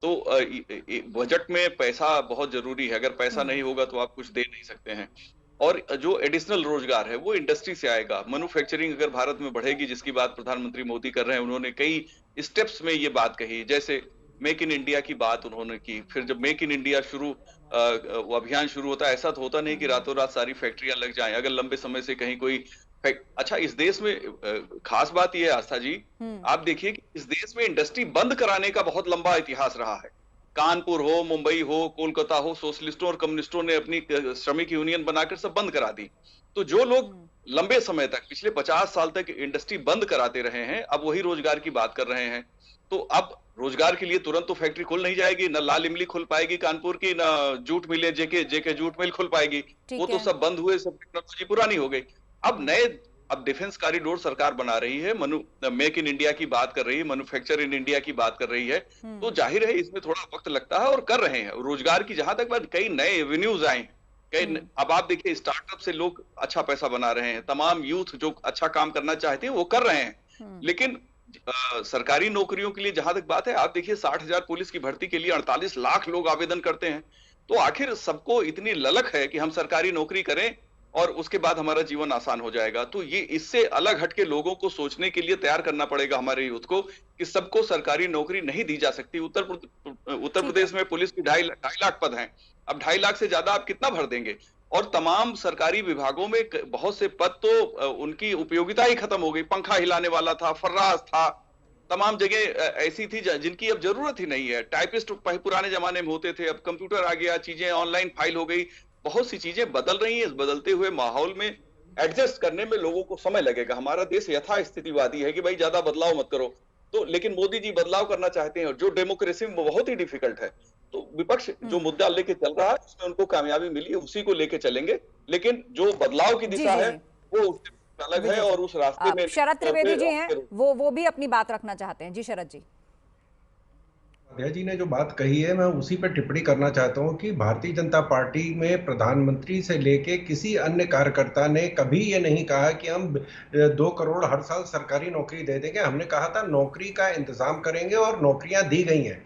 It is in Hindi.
तो बजट में पैसा बहुत जरूरी है, अगर पैसा हुँ, नहीं होगा तो आप कुछ दे नहीं सकते हैं। और जो एडिशनल रोजगार है वो इंडस्ट्री से आएगा। मैन्युफैक्चरिंग अगर भारत में बढ़ेगी, जिसकी बात प्रधानमंत्री मोदी कर रहे हैं, उन्होंने कई स्टेप्स में ये बात कही, जैसे मेक इन इंडिया की बात उन्होंने की। फिर जब मेक इन इंडिया वो अभियान शुरू होता है, ऐसा तो होता नहीं कि हुँ, रातों रात सारी फैक्ट्रियां लग जाएं। अगर लंबे समय से कहीं कोई अच्छा, इस देश में खास बात ये है आस्था जी, हुँ, आप देखिए कि इस देश में इंडस्ट्री बंद कराने का बहुत लंबा इतिहास रहा है। कानपुर हो, मुंबई हो, कोलकाता हो, सोशलिस्टों और कम्युनिस्टों ने अपनी श्रमिक यूनियन बनाकर सब बंद करा दी। तो जो लोग हुँ, लंबे समय तक, पिछले 50 साल तक इंडस्ट्री बंद कराते रहे हैं, अब वही रोजगार की बात कर रहे हैं। तो अब रोजगार के लिए तुरंत तो फैक्ट्री खुल नहीं जाएगी, ना लाल इमली खुल पाएगी कानपुर की, ना जूट मिलें, जेके जेके जूट मिल खुल पाएगी। वो ठीक तो है। सब बंद हुए, सब टेक्नोलॉजी पुरानी हो गई। अब हुँ, नए अब डिफेंस कॉरिडोर सरकार बना रही है, मेक इन इंडिया की बात कर रही है, मैन्युफैक्चर इन इंडिया की बात कर रही है। तो हुँ, जाहिर है इसमें थोड़ा वक्त लगता है, और कर रहे हैं रोजगार की जहां तक बात, कई नए एवेन्यूज आए हैं। हुँ, अब आप देखिए, स्टार्टअप से लोग अच्छा पैसा बना रहे हैं, तमाम यूथ जो अच्छा काम करना चाहते हैं वो कर रहे हैं। हुँ, लेकिन सरकारी नौकरियों के लिए जहां तक बात है, आप देखिए 60,000 पुलिस की भर्ती के लिए 48 लाख लोग आवेदन करते हैं। तो आखिर सबको इतनी ललक है कि हम सरकारी नौकरी करें और उसके बाद हमारा जीवन आसान हो जाएगा। तो ये इससे अलग हटके लोगों को सोचने के लिए तैयार करना पड़ेगा हमारे यूथ को, कि सबको सरकारी नौकरी नहीं दी जा सकती। उत्तर ठीक है। प्रदेश में पुलिस की ढाई ढाई लाख पद हैं। अब 2.5 लाख से ज्यादा आप कितना भर देंगे? और तमाम सरकारी विभागों में बहुत से पद तो उनकी उपयोगिता ही खत्म हो गई। पंखा हिलाने वाला था, फर्राज था, तमाम जगह ऐसी थी जिनकी अब जरूरत ही नहीं है। टाइपिस्ट पुराने जमाने में होते थे, अब कंप्यूटर आ गया, चीजें ऑनलाइन फाइल हो गई। बहुत सी चीजें बदल रही हैं। इस बदलते हुए माहौल में एडजस्ट करने में लोगों को समय लगेगा। हमारा देश यथा स्थितिवादी है कि भाई ज्यादा बदलाव मत करो। तो लेकिन मोदी जी बदलाव करना चाहते हैं, और जो डेमोक्रेसी में बहुत ही डिफिकल्ट है। तो विपक्ष जो हुँ, मुद्दा लेके चल रहा है, उसमें उनको कामयाबी मिली है, उसी को लेके चलेंगे। लेकिन जो बदलाव की जी, दिशा जी, है जी। वो उससे अलग है, बिल्कुल। और उस रास्ते में नहीं शरद चलते त्रिवेदी जी हैं, अपने। वो भी अपनी बात रखना चाहते हैं। जी, शरद जी। अभय जी ने जो बात कही है मैं उसी पर टिप्पणी करना चाहता हूं कि भारतीय जनता पार्टी में प्रधानमंत्री से लेके किसी अन्य कार्यकर्ता ने कभी ये नहीं कहा कि हम 2 करोड़ हर साल सरकारी नौकरी दे देंगे। हमने कहा था नौकरी का इंतजाम करेंगे और नौकरियां दी गई हैं।